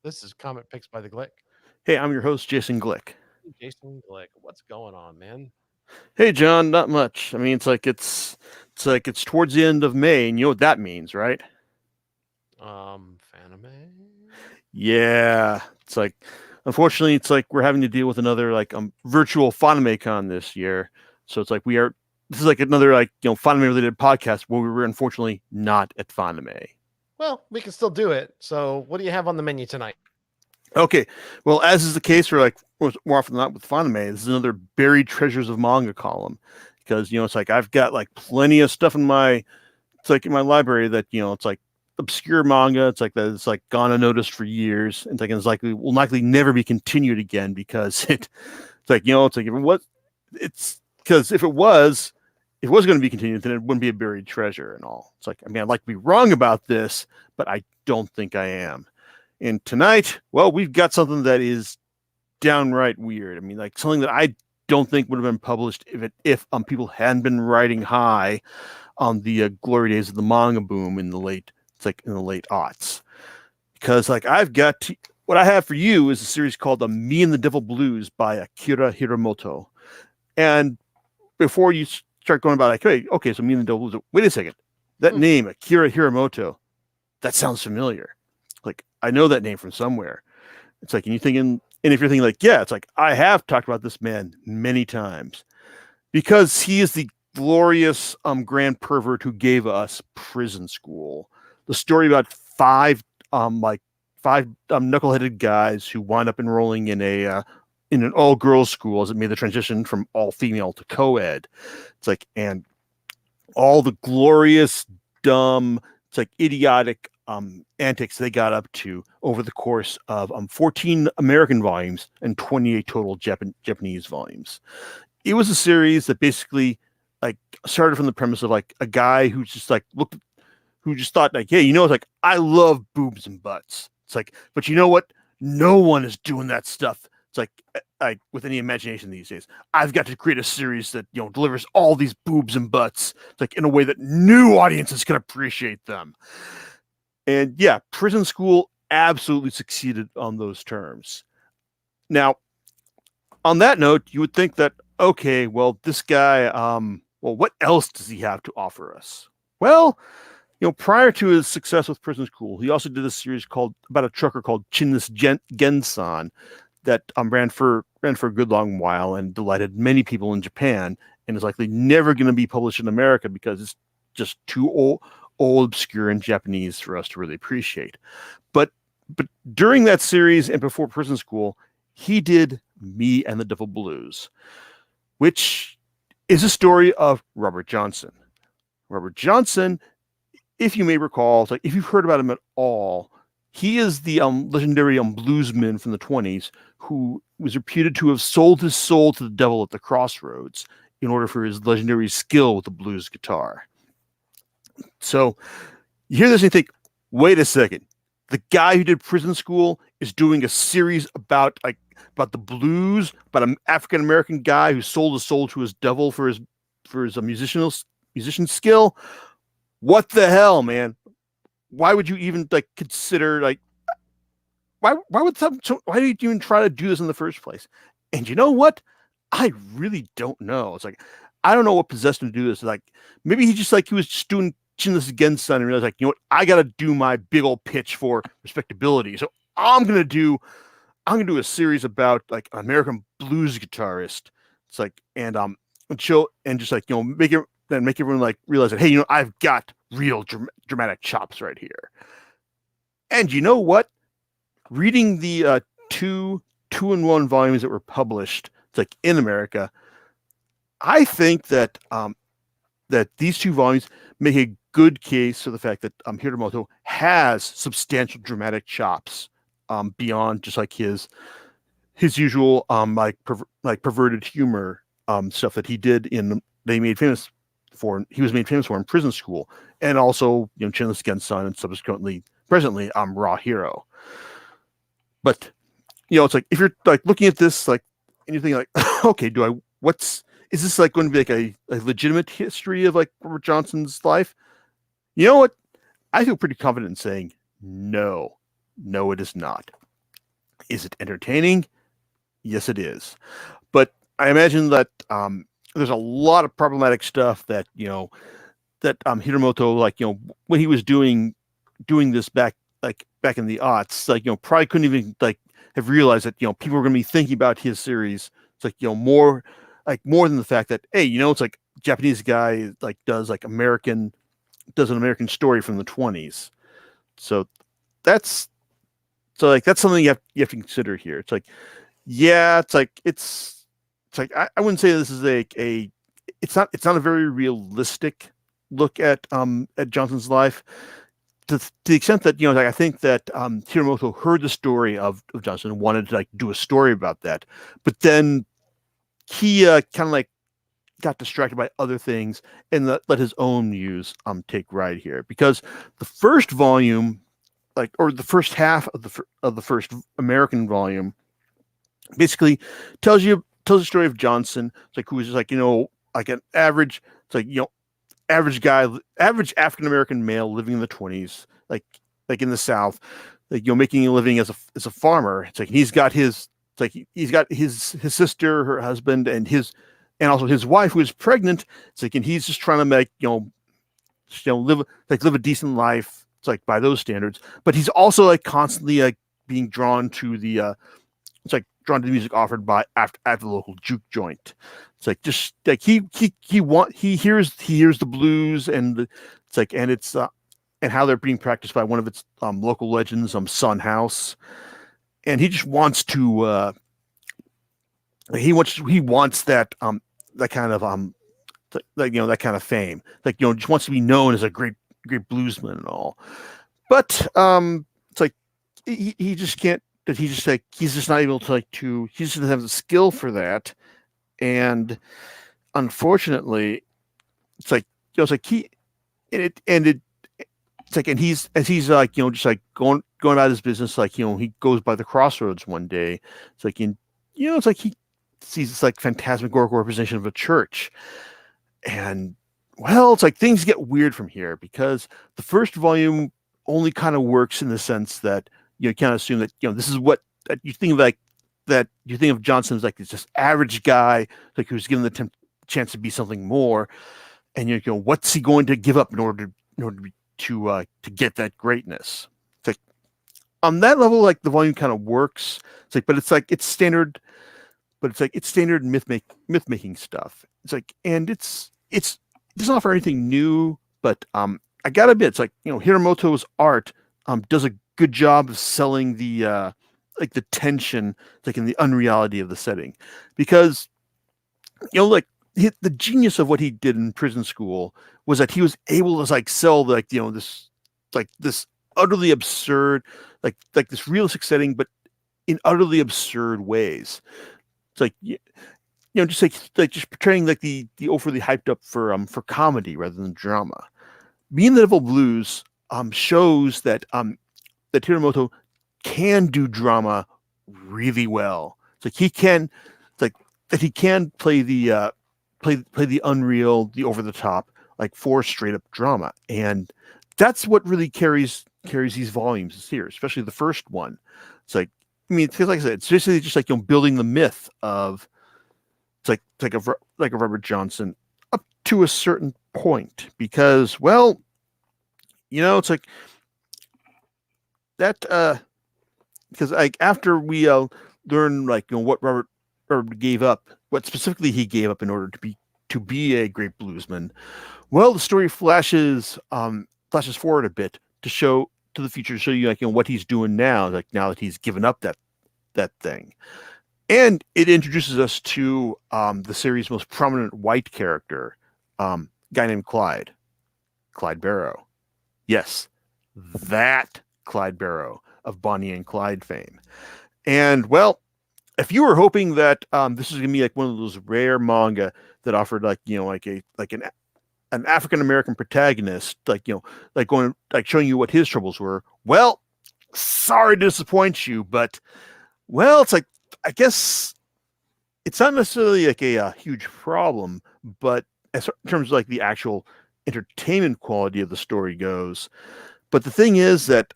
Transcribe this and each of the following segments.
This is Comic Picks by the Glick. Hey, I'm your host, Jason Glick. Hey, Jason Glick, what's going on, man? Hey, John, not much. I mean, it's towards the end of May, and you know what that means, right? Fanime? Yeah, it's like, unfortunately, it's like we're having to deal with another virtual Fanime Con this year. So it's like this is like another Fanime related podcast where we were unfortunately not at Fanime. Well, we can still do it. So, what do you have on the menu tonight? Okay, well, as is the case for more often than not with Fanime, this is another Buried Treasures of Manga column because it's like I've got like plenty of stuff in my library that it's like obscure manga. It's like that it's like gone unnoticed for years, and it's likely will likely never be continued again because it's like it's like if it was it's because if it was going to be continued, then it wouldn't be a buried treasure and all. It's like I mean I'd like to be wrong about this, but I don't think I am. And tonight, well, we've got something that is downright weird. I mean, like something that I don't think would have been published if people hadn't been riding high on the glory days of the manga boom in the late aughts. Because what I have for you is a series called Me and the Devil Blues by Akira Hiramoto. And before you start going about like, okay, so Me and the Devil Blues, wait a second, that name Akira Hiramoto, that sounds familiar. Like I know that name from somewhere. It's like, and if you're thinking like, yeah, it's like I have talked about this man many times because he is the glorious grand pervert who gave us Prison School, the story about five knuckleheaded guys who wind up enrolling in an all girls school as it made the transition from all female to co-ed. It's like, and all the glorious, dumb, it's like idiotic antics they got up to over the course of 14 American volumes and 28 total Japanese volumes. It was a series that basically like started from the premise of like a guy who just thought like, hey, it's like I love boobs and butts. It's like, but you know what? No one is doing that stuff. It's like with any imagination these days. I've got to create a series that delivers all these boobs and butts. It's like in a way that new audiences can appreciate them. And yeah, Prison School absolutely succeeded on those terms. Now, on that note, you would think that, okay, well, this guy, what else does he have to offer us? Well, prior to his success with Prison School, he also did a series about a trucker called Chinless Gensan that ran for a good long while and delighted many people in Japan and is likely never going to be published in America because it's just too old, obscure, and Japanese for us to really appreciate. But during that series and before Prison School, he did Me and the Devil Blues, which is a story of Robert Johnson. Robert Johnson, if you may recall, like if you've heard about him at all, he is the legendary bluesman from the 20s who was reputed to have sold his soul to the devil at the crossroads in order for his legendary skill with the blues guitar. So you hear this and you think, wait a second. The guy who did Prison School is doing a series about the blues, about an African American guy who sold his soul to his devil for his musician skill. What the hell, man? Why would you even consider why do you even try to do this in the first place? And you know what? I really don't know. It's like I don't know what possessed him to do this. Like maybe he was just doing Chinless Gensan and realized what? I got to do my big old pitch for respectability. So I'm gonna do a series about like an American blues guitarist. It's like and show and just make everyone realize that hey, I've got real dramatic chops right here. And you know what? Reading the two-in-one volumes that were published, it's in America, I think that that these two volumes make a good case for the fact that Hiramoto has substantial dramatic chops beyond just his usual perverted humor stuff that he did he was made famous for in Prison School, and also Chinless Gensan and presently Raw Hero. But it's like if you're looking at this and you're thinking okay, is this going to be a legitimate history of Robert Johnson's life? You know what? I feel pretty confident in saying no, it is not. Is it entertaining? Yes, it is. But I imagine that there's a lot of problematic stuff that that Hiramoto, like when he was doing this back in the aughts, like probably couldn't even like have realized that people were going to be thinking about his series. It's like more than the fact that hey, it's like Japanese guy like does an American story from the 20s. So that's that's something you have to consider here. It's like yeah, it's like I wouldn't say this is a it's not a very realistic look at Johnson's life to the extent that like I think that Hiramoto heard the story of Johnson and wanted to like do a story about that, but then he kind of like got distracted by other things and let his own muse take right here because the first volume or the first half of the first American volume basically tells the story of Johnson, it's like who was just like like an average, it's like average guy, average African American male living in the 20s, like in the South, like making a living as a farmer. It's like he's got his sister, her husband, and also his wife who is pregnant. It's like and he's just trying to make live a decent life. It's like by those standards, but he's also like constantly like being drawn to the drawn to the music offered by at the local juke joint. It's like just like he hears the blues and it's like and it's and how they're being practiced by one of its local legends, Son House, and he just wants to he wants that that kind of that kind of fame, like just wants to be known as a great bluesman and all, but it's like he just can't. That he's just not able to he just doesn't have the skill for that, and unfortunately, it's like it's like he and it's like and he's like just like going about his business like he goes by the crossroads one day. It's like it's like he sees this like phantasmagorical representation of a church, and well, it's like things get weird from here because the first volume only kind of works in the sense that you kind of assume that this is what you think of that you think of Johnson as like this average guy like who's given the chance to be something more, and what's he going to give up in order to get that greatness. It's like on that level like the volume kind of works. It's like but it's like it's standard, but it's like it's standard myth making stuff. It's like and it doesn't offer anything new, but I gotta admit it's like Hiramoto's art does a good job of selling the like the tension like in the unreality of the setting because like the genius of what he did in prison school was that he was able to like sell like this utterly absurd like this realistic setting but in utterly absurd ways. It's like just like just portraying like the overly hyped up for comedy rather than drama. Being the Devil Blues shows that that Hiramoto can do drama really well. It's like he can, like that he can play the play the unreal, the over the top, like for straight up drama, and that's what really carries these volumes here, especially the first one. It's like I mean, because like I said, it's basically just like building the myth of it's like a Robert Johnson up to a certain point because well, it's like that because like after we learn like what Robert gave up, what specifically he gave up in order to be a great bluesman. Well, the story flashes forward a bit to show to the future, to show you like what he's doing now, like now that he's given up that thing, and it introduces us to the series' most prominent white character, guy named Clyde Barrow. Yes, that Clyde Barrow of Bonnie and Clyde fame. And well, if you were hoping that this is gonna be like one of those rare manga that offered like an African American protagonist, like like going like showing you what his troubles were, well, sorry to disappoint you, but well, it's like I guess it's not necessarily like a huge problem, but as in terms of like the actual entertainment quality of the story goes. But the thing is that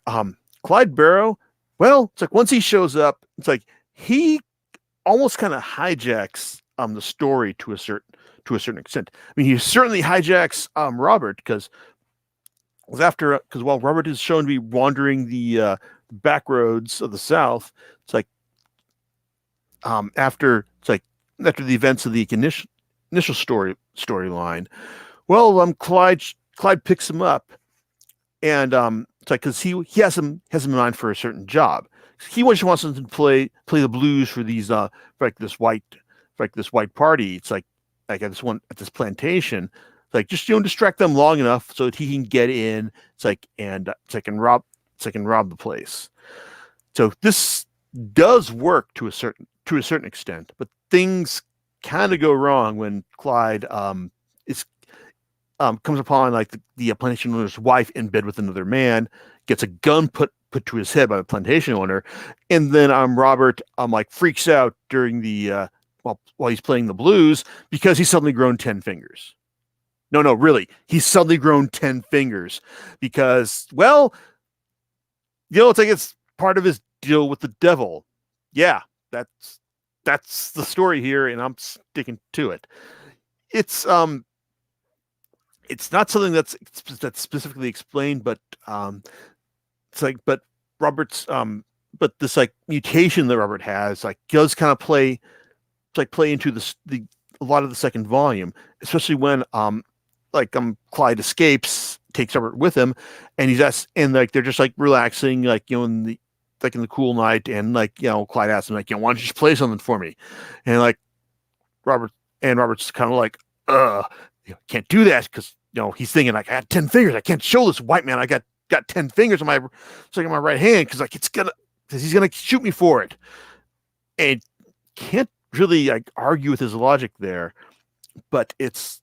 Clyde Barrow Well, it's like once he shows up, it's like he almost kind of hijacks the story to a certain extent. I mean, he certainly hijacks Robert because while Robert is shown to be wandering the back roads of the South, it's like after the events of the initial storyline. Well, Clyde picks him up, and it's like because he has him in mind for a certain job. He just wants him to play the blues for these for this white party. It's like at this plantation. Like just distract them long enough so that he can get in. And rob the place. So this does work to a certain extent, but things kind of go wrong when Clyde comes upon like the plantation owner's wife in bed with another man, gets a gun put to his head by the plantation owner, and then Robert like freaks out during the while he's playing the blues because he's suddenly grown 10 fingers. No, really, he's suddenly grown 10 fingers because, well, it's like it's part of his deal with the devil. Yeah, that's the story here, and I'm sticking to it. It's not something that's specifically explained, but it's like, but Robert's but this like mutation that Robert has like does kind of play into a lot of the second volume, especially when Clyde escapes, takes Robert with him, and they're just like relaxing, in the cool night, and Clyde asks him why don't you just play something for me, and Robert's kind of like can't do that because he's thinking like I had 10 fingers, I can't show this white man I got 10 fingers on my right hand because he's gonna shoot me for it, and can't really argue with his logic there, but this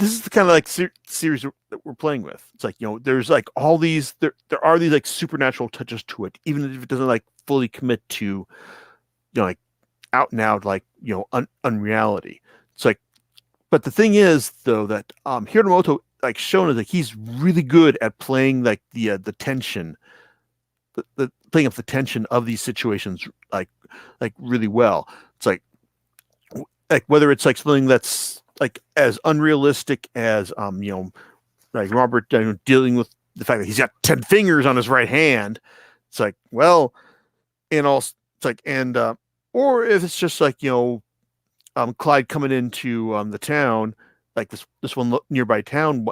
is the kind of series that we're playing with. It's there's all these there are these supernatural touches to it, even if it doesn't fully commit to out and out unreality. It's but the thing is though that Hiromoto shown is he's really good at playing the tension, the playing up the tension of these situations really well. It's whether it's something that's as unrealistic as Robert dealing with the fact that he's got 10 fingers on his right hand. It's and also it's or if it's just Clyde coming into the town, this one nearby town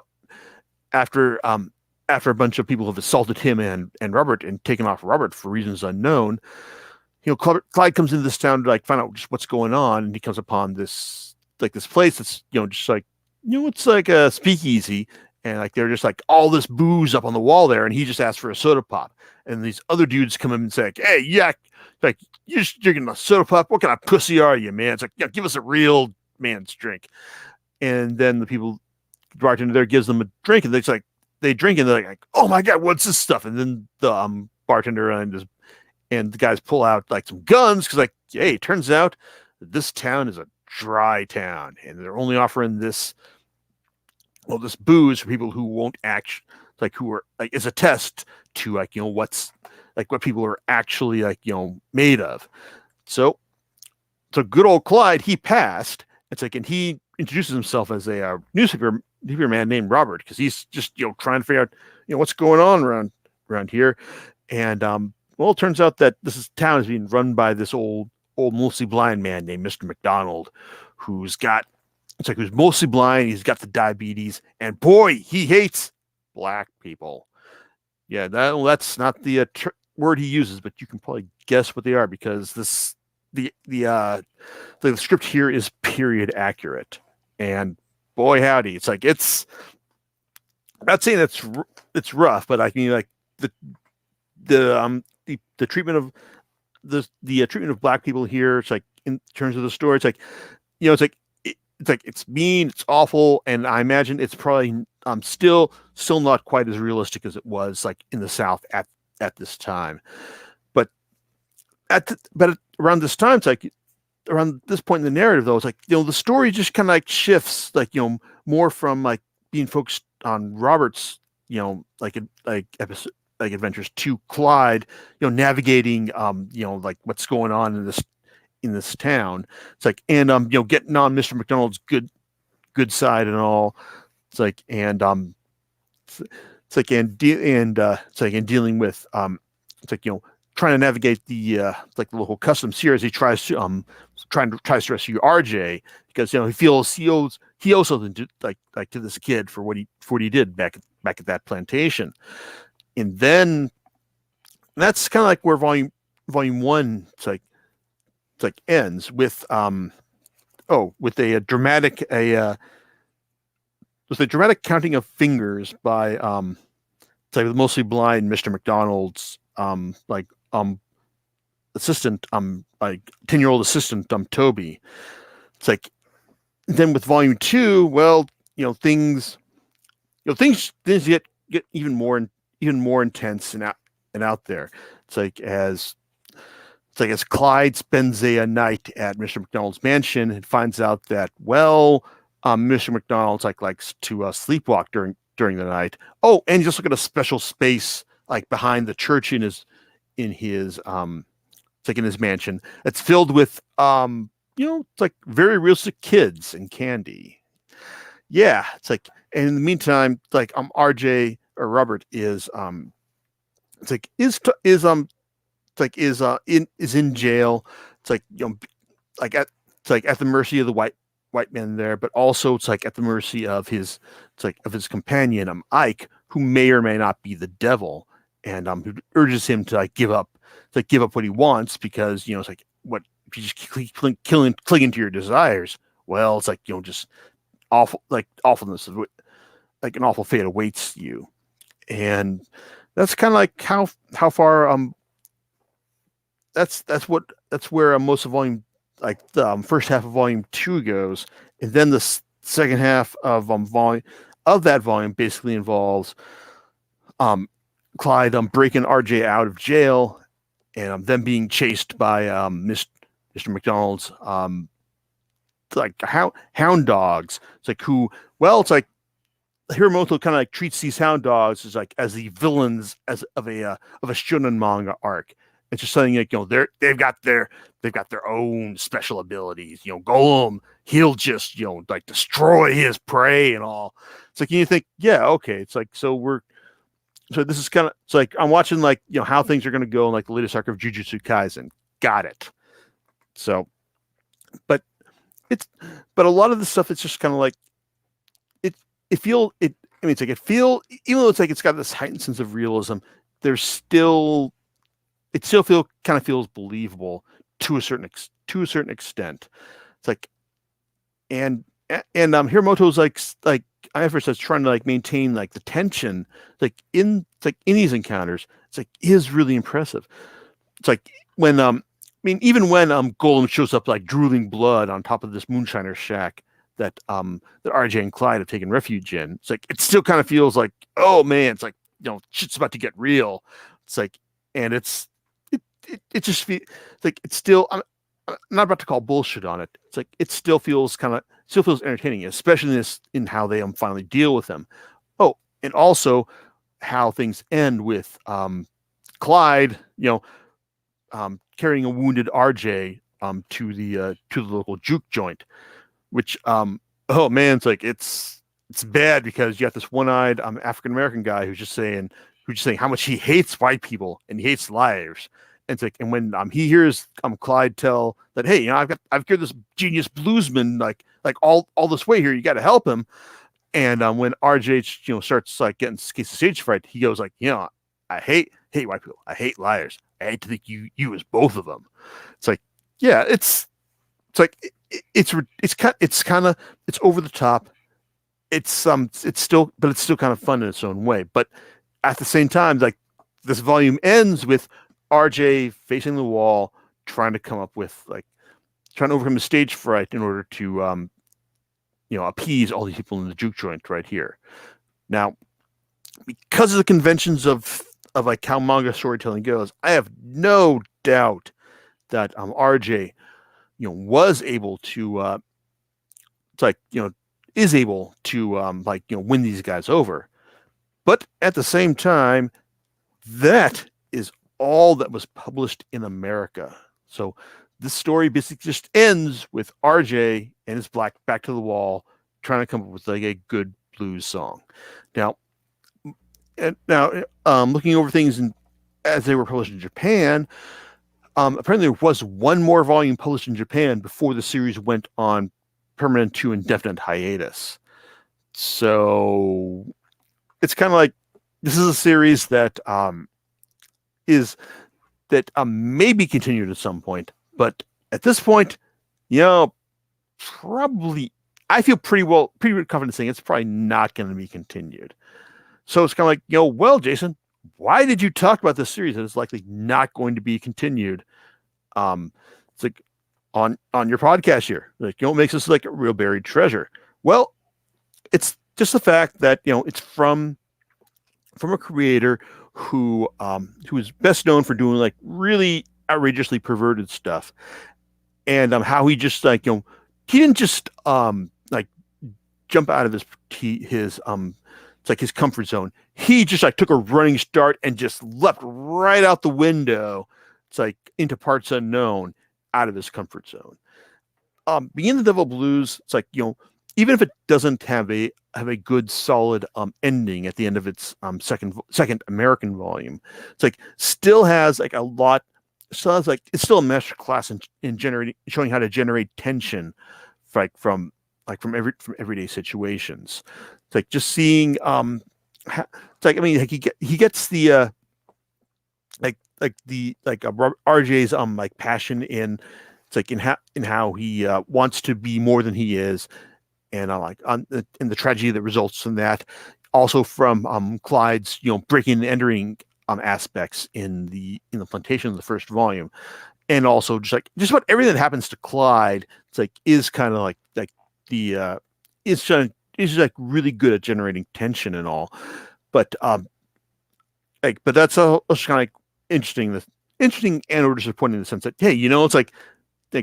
after a bunch of people have assaulted him and Robert and taken off Robert for reasons unknown. Clyde comes into this town to find out just what's going on, and he comes upon this this place that's just it's like a speakeasy, and they're just all this booze up on the wall there, and he just asked for a soda pop, and these other dudes come in and say, hey, yeah, you're just drinking a soda pop, what kind of pussy are you, man? It's give us a real man's drink. And then the bartender there gives them a drink, and they drink, and they're like, oh my god, what's this stuff? And then the bartender and the guys pull out some guns because hey, it turns out this town is a dry town, and they're only offering this booze for people who won't act who are is a test to what's what people are actually made of. So good old Clyde, he passed. It's and he introduces himself as a newspaper man named Robert because he's just trying to figure out what's going on around here. And well, it turns out that town is being run by this old mostly blind man named Mr. McDonald, who's mostly blind. He's got the diabetes, and boy, he hates black people. Yeah, that's not the word he uses, but you can probably guess what they are because the script here is period accurate, and boy howdy, it's I'm not saying it's rough, but I mean the treatment of the treatment of black people here, it's in terms of the story, it's mean, it's awful, and I imagine it's probably still not quite as realistic as it was in the South at this time. But around this time, it's around this point in the narrative though, it's the story just kind of shifts more from being focused on Robert's episode like adventures to Clyde, navigating like what's going on in this town. It's like, and getting on Mr. McDonald's good side and all. It's like, and it's like, it's like, and dealing with it's like, trying to navigate the like the local customs here as he tries to rescue RJ, because he owes something to like to this kid for what he did back at that plantation. And then that's kind of like where volume one it's like ends with with a dramatic counting of fingers by it's like the mostly blind Mr. McDonald's assistant, like 10-year-old assistant, Toby. It's like, then with volume 2, well, things get even more intense and out there. It's like as Clyde spends a night at Mr. McDonald's mansion and finds out that, well, Mr. McDonald's likes to sleepwalk during the night. Oh, and he's also got a special space like behind the church in his it's like in his mansion. It's filled with it's like very realistic kids and candy. Yeah, it's like, and in the meantime, like RJ or Robert is it's like is in jail. It's like at the mercy of the white man there, but also it's like at the mercy of his companion Ike, who may or may not be the devil, and who urges him to give up what he wants, because it's like, what if you just keep clinging to your desires? Well, it's like just awfulness of like an awful fate awaits you. And that's kind of like how far that's where most of volume, like the first half of volume 2 goes. And then the second half of that volume basically involves Clyde breaking RJ out of jail, and them being chased by Mr. McDonald's like hound dogs. It's like it's like Hiromoto kind of like treats these hound dogs as the villains of a shonen manga arc. It's just something like, they've got their own special abilities. Golem, he'll just like destroy his prey and all. It's like, you think, yeah, okay. It's like, so this is kind of, it's like I'm watching like how things are going to go in like the latest arc of Jujutsu Kaisen. Got it. So, but a lot of the stuff, it's just kind of like even though it's like it's got this heightened sense of realism, it still feels believable to a certain extent. It's like, and Hiromoto's like I says trying to like maintain like the tension in these encounters. It's like is really impressive. It's like when even when Golem shows up like drooling blood on top of this moonshiner shack that RJ and Clyde have taken refuge in, it's like it still kind of feels like, oh man, it's like shit's about to get real. It's like, and it just feels like it's still. I'm not about to call bullshit on it. It's like it still feels entertaining, especially in how they finally deal with them. Oh, and also how things end with Clyde, carrying a wounded RJ to the local juke joint, which oh man, it's like it's bad, because you got this one-eyed African American guy who's just saying how much he hates white people and he hates liars. And it's like, and when he hears Clyde tell that, hey, I've cured this genius bluesman like all this way here, you got to help him. And when RJ starts like getting case of stage fright, he goes like, I hate white people, I hate liars, I hate to think you as both of them. It's like, yeah, it's it's kind of over the top. It's still kind of fun in its own way. But at the same time, like this volume ends with RJ facing the wall, trying to overcome the stage fright in order to appease all these people in the juke joint right here. Now, because of the conventions of like how manga storytelling goes, I have no doubt that RJ was able to is able to win these guys over. But at the same time, that is all that was published in America. So this story basically just ends with RJ and his back to the wall trying to come up with like a good blues song. Now, looking over things as they were published in Japan, apparently there was one more volume published in Japan before the series went on permanent to indefinite hiatus. So it's kind of like this is a series that may be continued at some point, but at this point, probably I feel pretty confident saying it's probably not going to be continued. So it's kind of like, well, Jason, why did you talk about this series that is likely not going to be continued? It's like on your podcast here, like, it makes this like a real buried treasure. Well, it's just the fact that, it's from a creator who is best known for doing like really outrageously perverted stuff, and how he just like, he didn't just like jump out of his it's like his comfort zone. He just like took a running start and just leapt right out the window. It's like into parts unknown, out of his comfort zone. Begin the Devil Blues. It's like, even if it doesn't have a good solid ending at the end of its second American volume, it's like still has like a lot. Still has like it's still a master class in showing how to generate tension, from everyday situations. It's like just seeing it's like, I mean, like he gets the RJ's like passion in, it's like in how he wants to be more than he is, and in the tragedy that results from that. Also from Clyde's breaking and entering aspects in the plantation of the first volume, and also just about everything that happens to Clyde. It's like is kind of like the it's just like really good at generating tension and all, but but that's kind of like interesting and or disappointing in the sense that, hey, it's like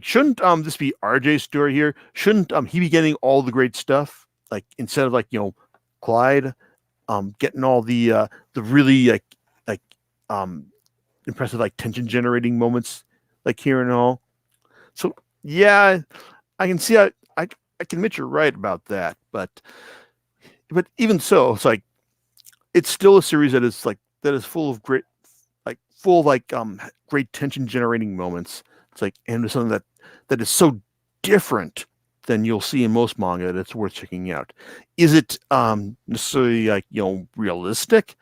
shouldn't this be RJ's story here? Shouldn't he be getting all the great stuff, like instead of like Clyde getting all the really like impressive like tension generating moments like here and all? So yeah, I can see I can admit you're right about that, but even so, it's like it's still a series that is full of great great tension generating moments. It's like, and something that is so different than you'll see in most manga that it's worth checking out. Is it necessarily like realistic?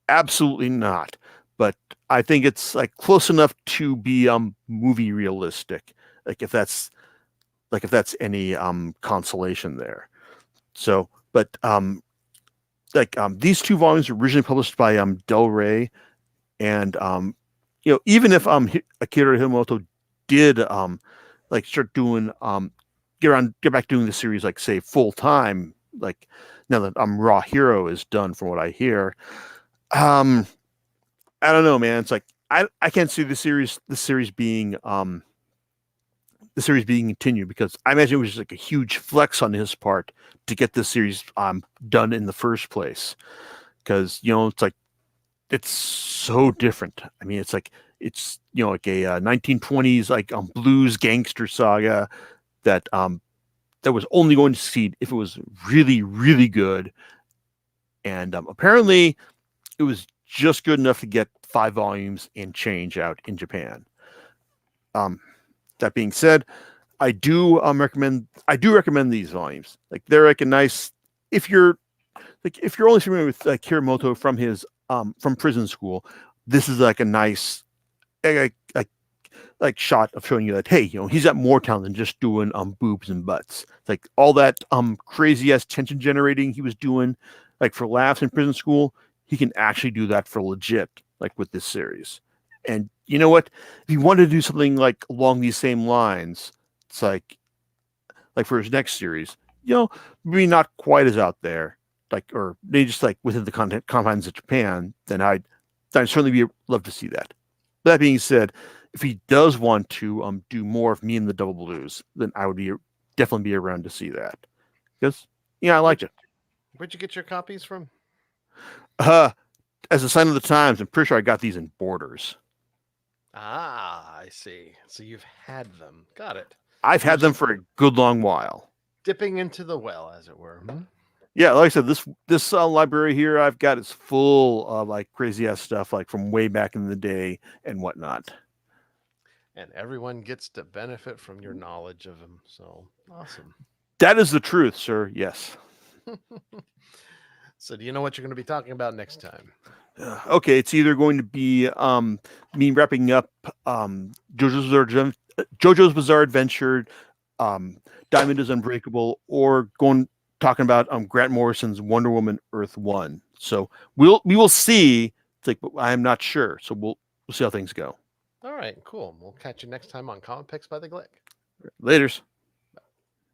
Absolutely not. But I think it's like close enough to be movie realistic. Like if that's any consolation there. So, but these two volumes were originally published by Del Rey, and even if Akira Himoto did start doing get back doing the series like say full time, like now that Raw Hero is done, from what I hear, I don't know, man. It's like I can't see the series being continued, because I imagine it was just like a huge flex on his part to get this series done in the first place, because it's like it's so different. I mean, it's like like a 1920s like blues gangster saga that was only going to succeed if it was really, really good, and apparently it was just good enough to get 5 volumes and change out in Japan. That being said, I do recommend these volumes. Like they're like a nice, if you're only familiar with Kiramoto from his from Prison School, this is like a nice like shot of showing you that, hey, he's got more talent than just doing boobs and butts. It's like all that crazy ass tension generating he was doing like for laughs in Prison School, he can actually do that for legit, like with this series. And you know what? If you wanted to do something like along these same lines, it's like for his next series, maybe not quite as out there, like, or maybe just like within the confines of Japan, then I'd certainly love to see that. That being said, if he does want to do more of Me and the Double Blues, then I would definitely be around to see that, because I liked it. Where'd you get your copies from? as a sign of the times, I'm pretty sure I got these in Borders. Ah, I see. So you've had them. Got it. I've had them for a good long while. Dipping into the well, as it were. Yeah, like I said, this library here I've got is full of like crazy ass stuff, like from way back in the day and whatnot. And everyone gets to benefit from your knowledge of them. So awesome. That is the truth, sir. Yes. So do you know what you're going to be talking about next time? Okay, it's either going to be me wrapping up JoJo's Bizarre Adventure, Diamond is Unbreakable, or talking about Grant Morrison's Wonder Woman Earth 1. So we will see. It's like, but I'm not sure. So we'll see how things go. All right, cool. We'll catch you next time on Comic Picks by the Glick. Laters.